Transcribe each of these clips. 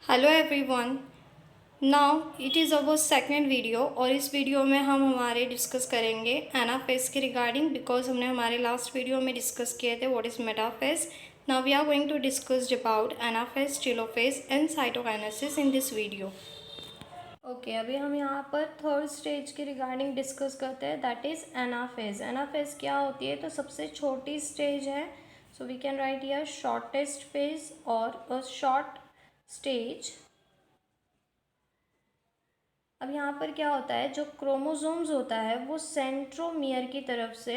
Hello everyone. Now it is our second video और इस video में हम हमारे डिस्कस करेंगे एनाफेज के रिगार्डिंग, बिकॉज हमने हमारे लास्ट वीडियो में डिस्कस किए थे what is metaphase. Now we are going to discuss about anaphase, telophase and cytokinesis in this video. Okay, अभी हम यहाँ पर थर्ड स्टेज के रिगार्डिंग डिस्कस करते हैं, दैट इज़ एनाफेज। एनाफेज क्या होती है? तो सबसे छोटी स्टेज है, so we can write here shortest phase और अ शॉर्ट स्टेज। अब यहाँ पर क्या होता है, जो क्रोमोसोम्स होता है वो सेंट्रोमियर की तरफ से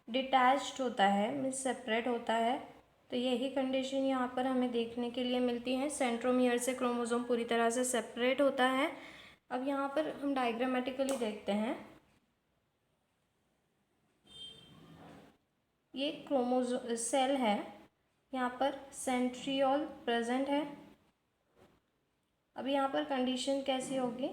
डिटैच्ड होता है, मीन्स सेपरेट होता है। तो यही कंडीशन यहाँ पर हमें देखने के लिए मिलती है, सेंट्रोमियर से क्रोमोसोम पूरी तरह से सेपरेट होता है। अब यहाँ पर हम डायग्रामेटिकली देखते हैं, ये क्रोमोसोम सेल है, यहाँ पर सेंट्रियोल प्रेजेंट है। अब यहाँ पर कंडीशन कैसी होगी,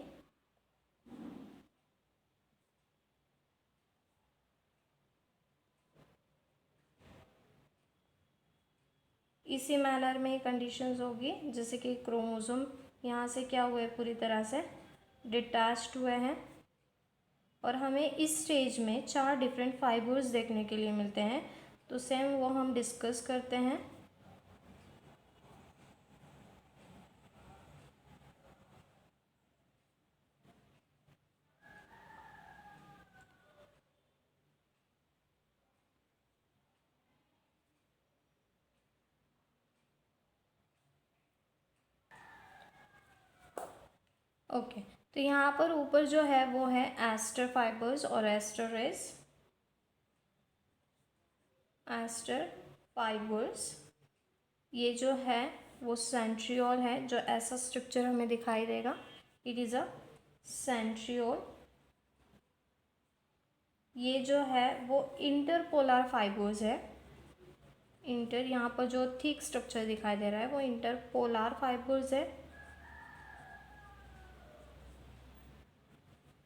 इसी मैनर में कंडीशंस होगी, जैसे कि क्रोमोसोम यहाँ से क्या हुए, पूरी तरह से डिटैच्ड हुए हैं। और हमें इस स्टेज में 4 डिफरेंट फाइबर्स देखने के लिए मिलते हैं, तो सेम वो हम डिस्कस करते हैं। ओके, तो यहाँ पर ऊपर जो है वो है एस्टर फाइबर्स और एस्टर रेस। एस्टर फाइबर्स, ये जो है वो सेंट्रियोल है, जो ऐसा स्ट्रक्चर हमें दिखाई देगा, इट इज़ अ सेंट्रियोल। ये जो है वो इंटरपोलर फाइबर्स है। इंटर, यहाँ पर जो थिक स्ट्रक्चर दिखाई दे रहा है वो इंटरपोलर फाइबर्स है।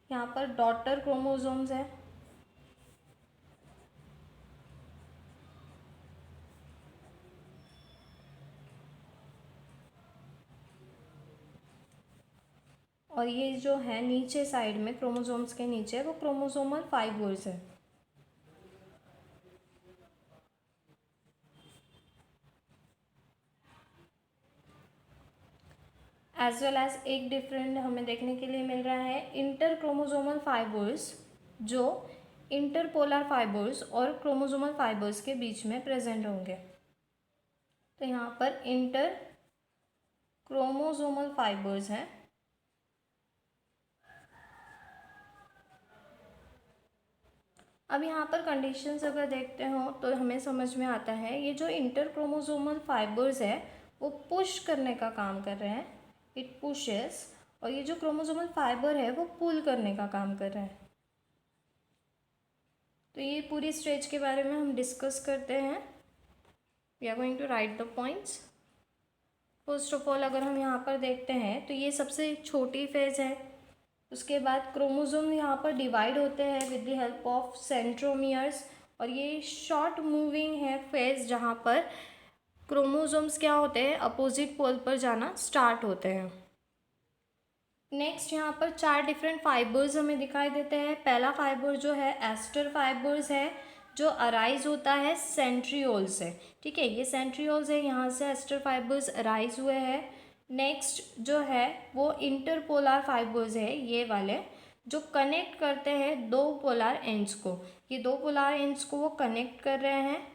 यहाँ पर डॉटर क्रोमोसोम्स है। और ये जो है नीचे साइड में क्रोमोसोम्स के नीचे वो क्रोमोसोमल फाइबर्स है। एज वेल एज एक डिफरेंट हमें देखने के लिए मिल रहा है, इंटर क्रोमोसोमल फाइबर्स, जो इंटरपोलर फाइबर्स और क्रोमोसोमल फाइबर्स के बीच में प्रेजेंट होंगे। तो यहाँ पर इंटर क्रोमोसोमल फाइबर्स हैं। अब यहाँ पर कंडीशंस अगर देखते हो तो हमें समझ में आता है, ये जो इंटर क्रोमोसोमल फाइबर्स है वो पुश करने का काम कर रहे हैं, इट पुशेस, और ये जो क्रोमोसोमल फाइबर है वो पुल करने का काम कर रहा है। तो ये पूरी स्टेज के बारे में हम डिस्कस करते हैं। We are going to write the points. First of all अगर हम यहाँ पर देखते हैं तो ये सबसे छोटी फेज है। उसके बाद क्रोमोसोम यहाँ पर डिवाइड होते हैं with the help of centromeres, और ये शॉर्ट मूविंग है फेज, जहाँ पर क्रोमोसोम्स क्या होते हैं, अपोजिट पोल पर जाना स्टार्ट होते हैं। नेक्स्ट यहाँ पर 4 डिफरेंट फाइबर्स हमें दिखाई देते हैं। पहला फाइबर जो है एस्टर फाइबर्स है, जो अराइज होता है सेंट्रियोल से। ठीक है, ये सेंट्रियोल्स है, यहाँ से एस्टर फाइबर्स अराइज हुए हैं। नेक्स्ट जो है वो इंटरपोलर फाइबर्स है, ये वाले जो कनेक्ट करते हैं दो पोलर एंड्स को, ये दो पोलर एंड्स को वो कनेक्ट कर रहे हैं।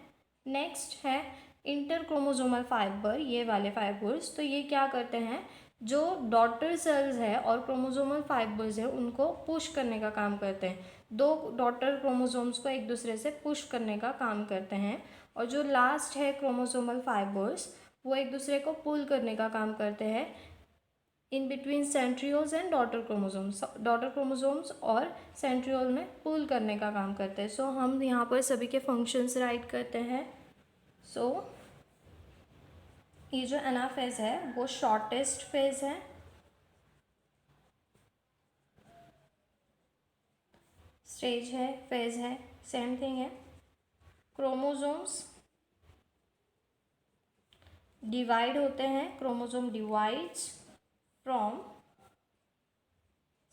नेक्स्ट है इंटर क्रोमोसोमल फाइबर, ये वाले फाइबर्स, तो ये क्या करते हैं, जो डॉटर सेल्स है और क्रोमोसोमल फाइबर्स है उनको पुश करने का काम करते हैं। दो डॉटर क्रोमोसोम्स को एक दूसरे से पुश करने का काम करते हैं, और जो लास्ट है क्रोमोसोमल फाइबर्स, वो एक दूसरे को पुल करने का काम करते हैं in between centrioles and daughter chromosomes. Daughter chromosomes और सेंट्रियोल में पुल करने का काम करते हैं। सो हम यहाँ पर सभी के फंक्शंस राइट करते हैं। सो ये जो एनाफेज है वो शॉर्टेस्ट फेज है। स्टेज है, फेज है, सेम थिंग है। क्रोमोसोम्स डिवाइड होते हैं, chromosome divides, from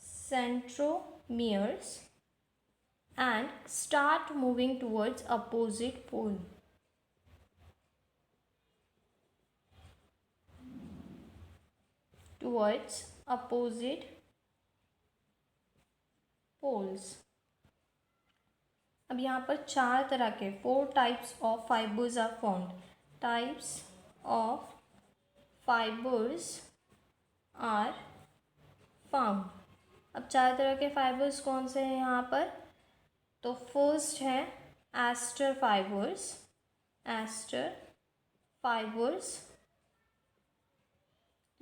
centromeres and start moving towards opposite pole. Towards opposite poles. अब यहाँ पर 4 तरह के 4 types of fibers are formed. Types of fibers are found. अब 4 तरह के फाइबर्स कौन से हैं यहाँ पर? तो फर्स्ट है एस्टर फाइबर्स. Ester fibres.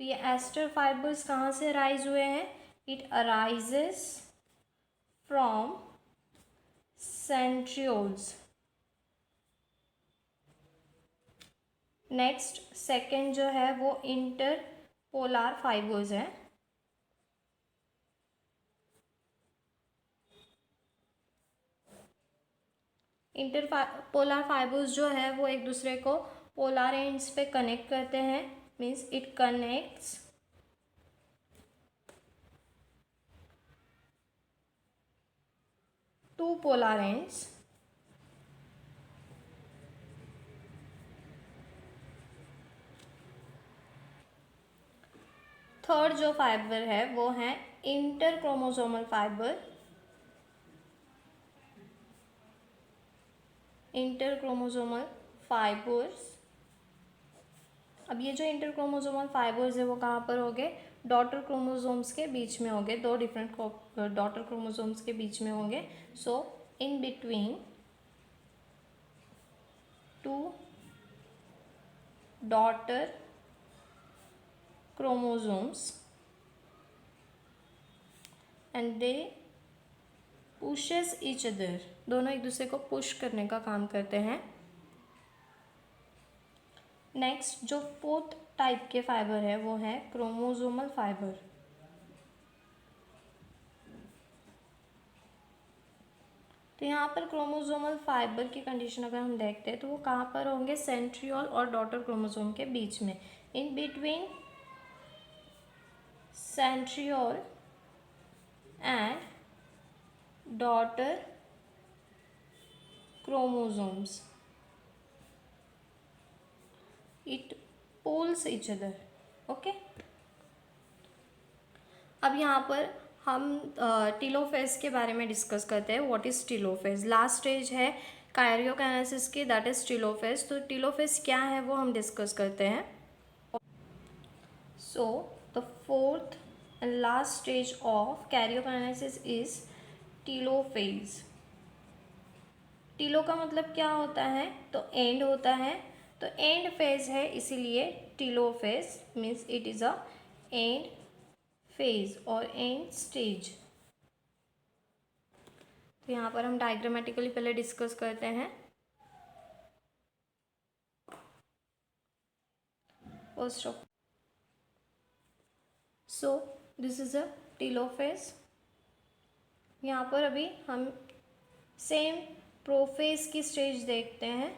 तो ये एस्टर फाइबर्स कहाँ से अराइज हुए हैं? It arises from centrioles. Next second जो है वो इंटरपोलर फाइबर्स है. इंटरपोलर फाइबर्स जो है वो एक दूसरे को पोलर एंड्स पे कनेक्ट करते हैं. Means it connects to polar ends. Third जो फाइबर है वो है इंटरक्रोमोसोमल फाइबर. इंटरक्रोमोसोमल फाइबर्स. अब ये जो इंटरक्रोमोसोमल फाइबर्स है वो कहाँ पर होंगे? डॉटर क्रोमोसोम्स के बीच में होंगे. 2 डिफरेंट डॉटर क्रोमोसोम्स के बीच में होंगे. So in between 2 daughter chromosomes and they pushes each other. दोनों एक दूसरे को पुश करने का काम करते हैं. नेक्स्ट जो 4th टाइप के फाइबर है वो है क्रोमोसोमल फाइबर. तो यहाँ पर क्रोमोसोमल फाइबर की कंडीशन अगर हम देखते हैं तो वो कहाँ पर होंगे? सेंट्रियोल और डॉटर क्रोमोसोम के बीच में. In between centriole and daughter chromosomes. It pulls each other. Okay. अब यहाँ पर हम टीलोफेज के बारे में डिस्कस करते हैं. What is telophase? Last stage है कारियोकाइनेसिस की, दैट इज़ टीलोफेज. तो टीलोफेज क्या है वो हम डिस्कस करते हैं. So the 4th and last stage of karyokinesis is telophase. Tillo का मतलब क्या होता है? तो एंड होता है. तो एंड फेज है इसीलिए telophase means it is a and phase और एंड स्टेज. तो यहाँ पर हम डायग्रामेटिकली पहले डिस्कस करते हैं. First of so this is a telophase. यहाँ पर अभी हम सेम प्रोफेज की स्टेज देखते हैं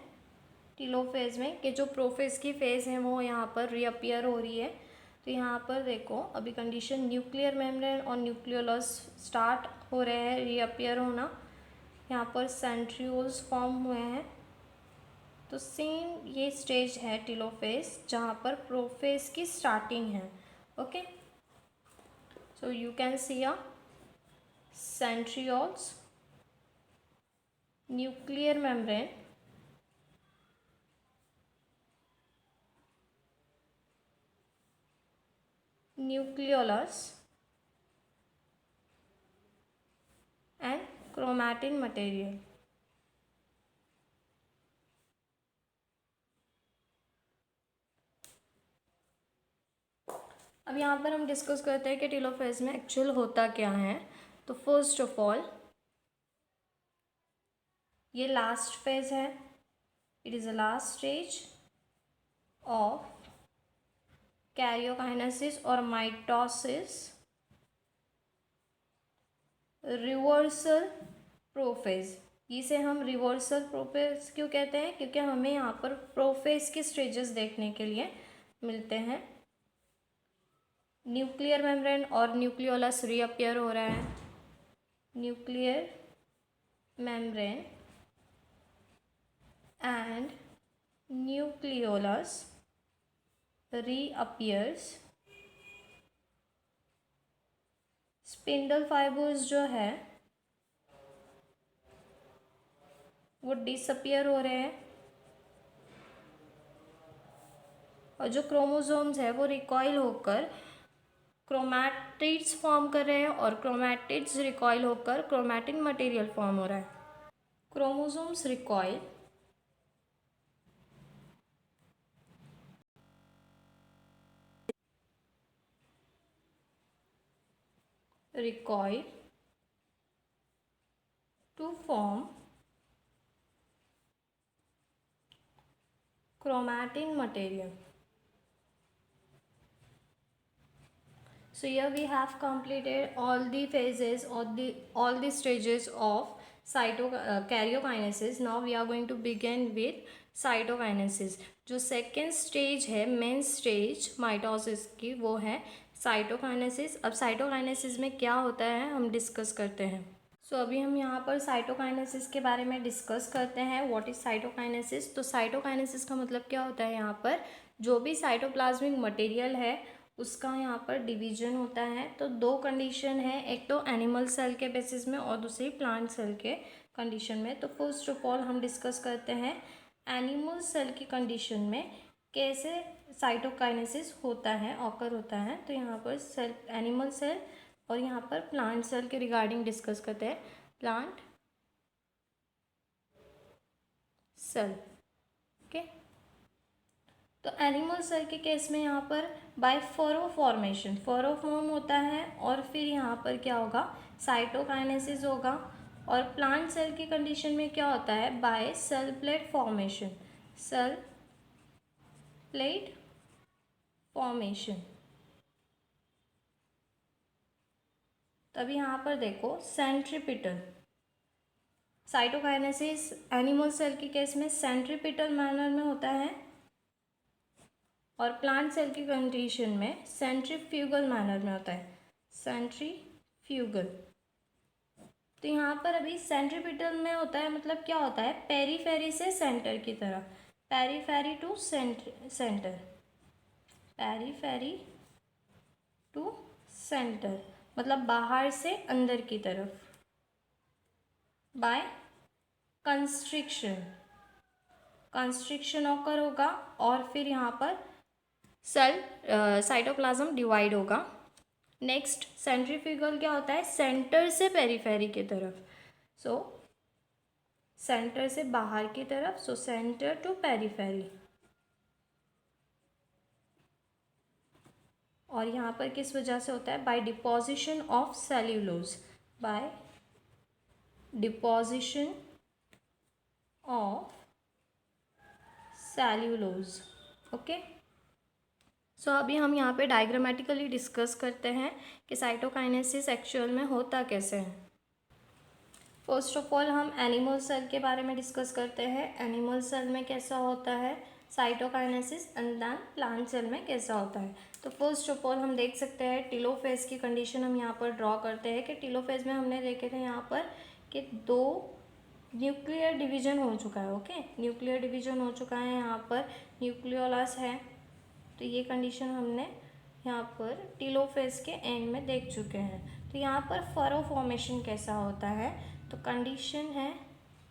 टीलोफेज में, कि जो प्रोफेज की फेज़ है वो यहाँ पर रीअपियर हो रही है. तो यहाँ पर देखो अभी कंडीशन न्यूक्लियर मेम्ब्रेन और न्यूक्लियोलस स्टार्ट हो रहे हैं रीअपियर होना. यहाँ पर सेंट्रियोल्स फॉर्म हुए हैं. तो सेम ये स्टेज है टीलोफेज जहाँ पर प्रोफेज की स्टार्टिंग है. Okay. So you can see a centrioles, nuclear membrane, nucleolus and chromatin material. अब यहाँ पर हम डिस्कस करते हैं कि टीलोफेज में एक्चुअल होता क्या है. तो फर्स्ट ऑफ ऑल ये लास्ट फेज है. It is a last stage of karyokinesis और माइटोसिस. Reversal prophase. इसे हम रिवर्सल प्रोफेज क्यों कहते हैं? क्योंकि हमें यहाँ पर प्रोफेज के स्टेजेस देखने के लिए मिलते हैं. न्यूक्लियर मेम्ब्रेन और न्यूक्लियोलस रीअपियर हो रहा है, nuclear membrane and nucleolus reappears. Spindle fibres जो है वो डिसअपियर हो रहे हैं, और जो क्रोमोसोम्स है वो रिकॉइल होकर क्रोमैटिड्स फॉर्म कर रहे हैं, और क्रोमैटिड्स रिकॉइल होकर क्रोमैटिन मटेरियल फॉर्म हो रहा है। Chromosomes recoil to form chromatin material. So here we have completed all the phases or all the stages of karyokinesis. Now we are going to begin with cytokinesis. जो second stage है, main stage mitosis की, वो है cytokinesis. अब cytokinesis में क्या होता है हम डिस्कस करते हैं। सो अभी हम यहाँ पर साइटोकाइनेसिस के बारे में डिस्कस करते हैं। What is cytokinesis? तो साइटोकाइनेसिस का मतलब क्या होता है, यहाँ पर जो भी साइटोप्लाज्मिक मटेरियल है उसका यहाँ पर डिवीजन होता है। तो दो कंडीशन है, एक तो एनिमल सेल के बेसिस में और दूसरी प्लांट सेल के कंडीशन में। तो फर्स्ट ऑफ ऑल हम डिस्कस करते हैं एनिमल सेल की कंडीशन में कैसे साइटोकाइनेसिस होता है, ऑकर होता है। तो यहाँ पर सेल, एनिमल सेल और यहाँ पर प्लांट सेल के रिगार्डिंग डिस्कस करते हैं। Plant cell, okay. तो एनिमल सेल के केस में यहाँ पर by furrow formation, furrow form होता है और फिर यहाँ पर क्या होगा, साइटोकाइनेसिस होगा। और प्लांट सेल की कंडीशन में क्या होता है, by cell plate formation, cell plate formation. तभी यहाँ पर देखो सेंट्रीपिटल, साइटोकाइनेसिस एनिमल सेल के केस में सेंट्रीपिटल मैनर में होता है और प्लांट सेल की कंडीशन में सेंट्रीफ्यूगल मैनर में होता है, सेंट्रीफ्यूगल। तो यहाँ पर अभी सेंट्रीपिटल में होता है, मतलब क्या होता है, पेरीफेरी से सेंटर की तरफ, periphery to centre, periphery to centre, मतलब बाहर से अंदर की तरफ। बाय कंस्ट्रिक्शन, कंस्ट्रिक्शन ऑकर होगा और फिर यहाँ पर सेल साइटोप्लाज्म डिवाइड होगा। नेक्स्ट सेंट्रीफ्यूगल क्या होता है, सेंटर से पेरीफेरी की तरफ, सो सेंटर से बाहर की तरफ, सो सेंटर टू पेरीफेरी। और यहाँ पर किस वजह से होता है, by deposition of cellulose, by deposition of cellulose, okay. So अभी हम यहाँ पे डायग्रामेटिकली डिस्कस करते हैं कि साइटोकाइनेसिस एक्चुअल में होता कैसे है। फर्स्ट ऑफ ऑल हम एनिमल सेल के बारे में डिस्कस करते हैं, एनिमल सेल में कैसा होता है cytokinesis, and then plant cell में कैसा होता है। तो फर्स्ट ऑफ ऑल हम देख सकते हैं टीलोफेज की कंडीशन हम यहाँ पर ड्रॉ करते हैं कि टीलोफेज में हमने देखे थे यहाँ पर कि दो न्यूक्लियर डिवीजन हो चुका है, ओके, न्यूक्लियर डिवीजन हो चुका है, यहाँ पर न्यूक्लियोलस है। तो ये कंडीशन हमने यहाँ पर टीलोफेज के एंड में देख चुके हैं। तो यहाँ पर फरो फॉर्मेशन कैसा होता है, तो कंडीशन है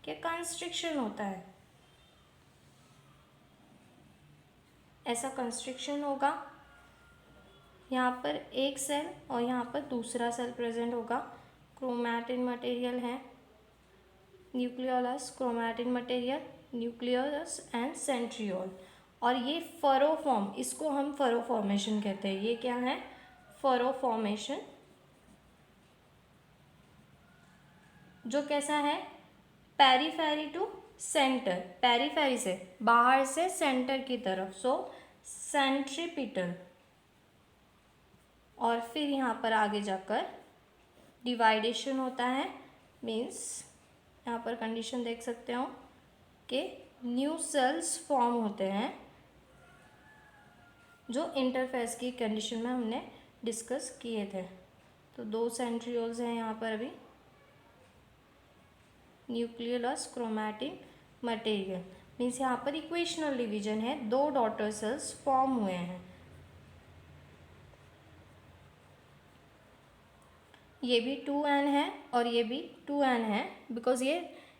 कि कंस्ट्रिक्शन होता है, ऐसा कंस्ट्रिक्शन होगा। यहाँ पर एक सेल और यहाँ पर दूसरा सेल प्रेजेंट होगा, क्रोमैटिन मटेरियल है, nucleolus, chromatin material, nucleolus and centriole. और ये फरो फॉर्म, इसको हम फरो फॉर्मेशन कहते हैं। ये क्या है, फरो फॉर्मेशन, जो कैसा है, पेरीफेरी टू सेंटर, पेरीफेरी से बाहर से सेंटर की तरफ, सो सेंट्रीपिटल। और फिर यहाँ पर आगे जाकर डिवाइडेशन होता है, मीन्स यहाँ पर कंडीशन देख सकते हो कि न्यू सेल्स फॉर्म होते हैं, जो इंटरफेस की कंडीशन में हमने डिस्कस किए थे। तो 2 सेंट्रियोल्स हैं यहाँ पर अभी। न्यूक्लियोलस क्रोमैटिन मटेरियल मीन्स यहाँ पर इक्वेशनल डिवीजन है, 2 डॉटर सेल्स फॉर्म हुए हैं। ये भी 2n है और ये भी 2n है, बिकॉज ये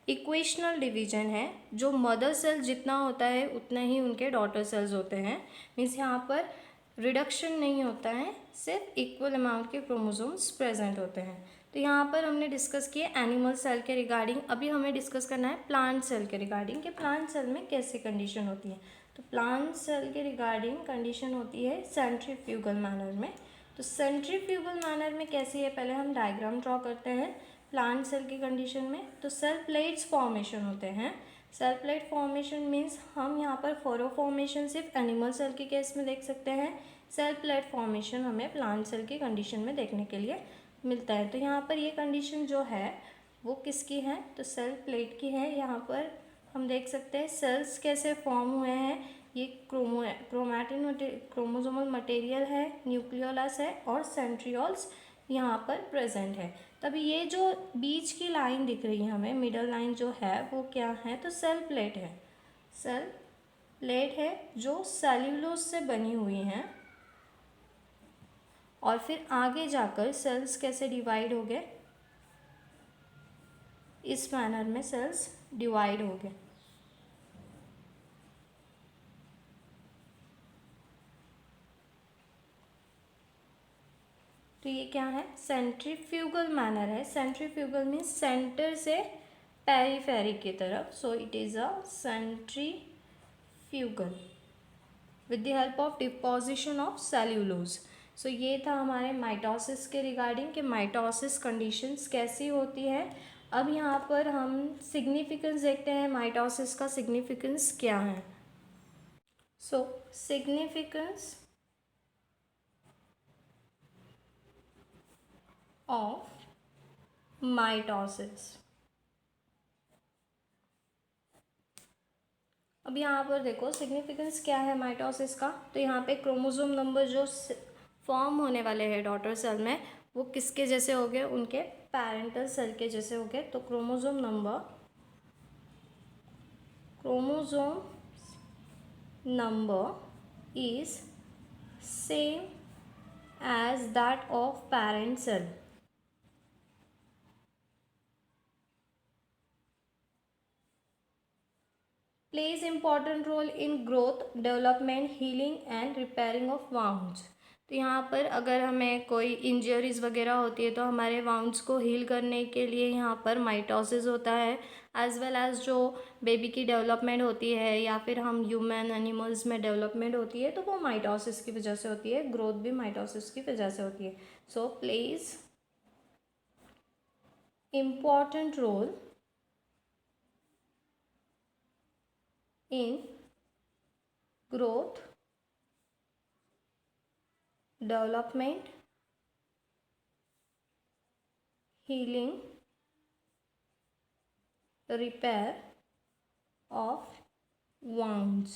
इक्वेशनल डिवीजन है। जो मदर सेल जितना होता है उतना ही उनके डॉटर सेल्स होते हैं। मीन्स यहाँ पर रिडक्शन नहीं होता है, सिर्फ इक्वल अमाउंट के क्रोमोसोम्स प्रेजेंट होते हैं। तो यहाँ पर हमने डिस्कस किए एनिमल सेल के रिगार्डिंग। अभी हमें डिस्कस करना है प्लांट सेल के रिगार्डिंग कि प्लांट सेल में कैसी कंडीशन होती है। तो प्लांट सेल के रिगार्डिंग कंडीशन होती है सेंट्रीफ्यूगल मैनर में। तो सेंट्रीफ्यूगल मैनर में कैसी है, पहले हम डायग्राम ड्रॉ करते हैं प्लांट सेल की कंडीशन में। तो सेल प्लेट्स फॉर्मेशन होते हैं। सेल प्लेट फॉर्मेशन मीन्स हम यहाँ पर फोरो फॉर्मेशन सिर्फ एनिमल सेल के केस में देख सकते हैं। सेल प्लेट फॉर्मेशन हमें प्लांट सेल की कंडीशन में देखने के लिए मिलता है। तो यहाँ पर ये कंडीशन जो है वो किसकी है, तो सेल प्लेट की है। यहाँ पर हम देख सकते हैं सेल्स कैसे फॉर्म हुए हैं। ये क्रोमैटिन क्रोमोसोमल मटेरियल है, न्यूक्लियोलस है और सेंट्रियोल्स यहाँ पर प्रेजेंट है। तभी ये जो बीच की लाइन दिख रही है हमें, मिडल लाइन जो है वो क्या है, तो सेल प्लेट है। सेल प्लेट है जो सेल्यूलोज से बनी हुई हैं। और फिर आगे जाकर सेल्स कैसे डिवाइड हो गए, इस मैनर में सेल्स डिवाइड हो गए। तो ये क्या है, सेंट्रीफ्यूगल मैनर है। सेंट्रीफ्यूगल मीन्स सेंटर से पेरीफेरी की तरफ। So it is a centrifugal with the help of deposition of cellulose. So ये था हमारे माइटोसिस के रिगार्डिंग कि माइटोसिस कंडीशंस कैसी होती है। अब यहाँ पर हम सिग्निफिकेंस देखते हैं, माइटोसिस का सिग्निफिकेंस क्या है। सो सिग्निफिकेंस ऑफ माइटोसिस। अब यहाँ पर देखो सिग्निफिकेंस क्या है माइटोसिस का। तो यहाँ पे क्रोमोसोम नंबर जो फॉर्म होने वाले हैं डॉटर सेल में वो किसके जैसे हो गए, उनके पेरेंटल सेल के जैसे हो गए। तो chromosome number is same as that of parent cell. plays important role in growth, development, healing and repairing of wounds। तो यहाँ पर अगर हमें कोई इंजरीज वगैरह होती है तो हमारे वाउंड्स को हील करने के लिए यहाँ पर माइटोसिस होता है। एज वेल एज जो बेबी की डेवलपमेंट होती है या फिर हम ह्यूमन एनिमल्स में डेवलपमेंट होती है तो वो माइटोसिस की वजह से होती है, ग्रोथ भी माइटोसिस की वजह से होती है। So plays important role in growth, development, healing, repair of wounds।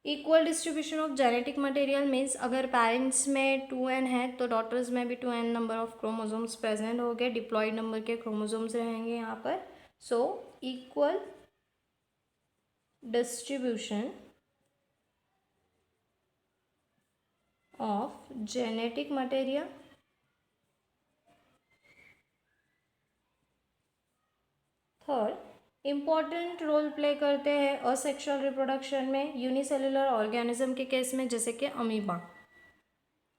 Equal distribution of genetic material means अगर पेरेंट्स में 2n है तो डॉटर्स में भी 2n number of chromosomes present हो गए, डिप्लॉयड नंबर के क्रोमोसोम्स रहेंगे यहाँ पर। So equal distribution of genetic material third important role play करते हैं असेक्सुअल रिप्रोडक्शन में यूनिसेलुलर ऑर्गेनिज्म के केस में जैसे कि amoeba.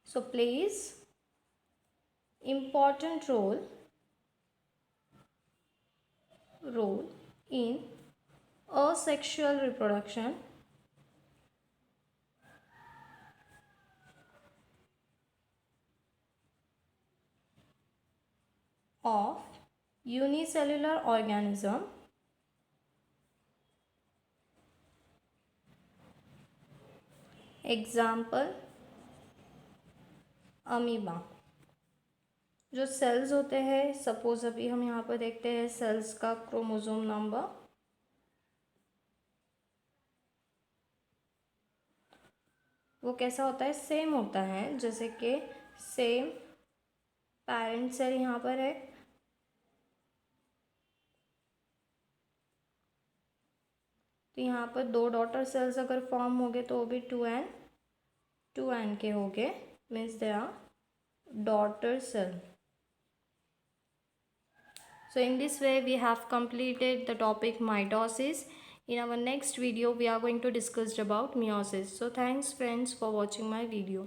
So plays important role in asexual reproduction of unicellular organism example amoeba. जो सेल्स होते हैं, सपोज अभी हम यहाँ पर देखते हैं सेल्स का क्रोमोसोम नंबर। वो कैसा होता है, सेम होता है। जैसे कि सेम पेरेंट सेल यहाँ पर है, तो यहाँ पर 2 डॉटर सेल्स अगर फॉर्म हो गए तो वो भी 2n के हो गए, means they are daughter cell. So in this way we have completed the topic mitosis. In our next video we are going to discuss about meiosis. So thanks friends for watching my video.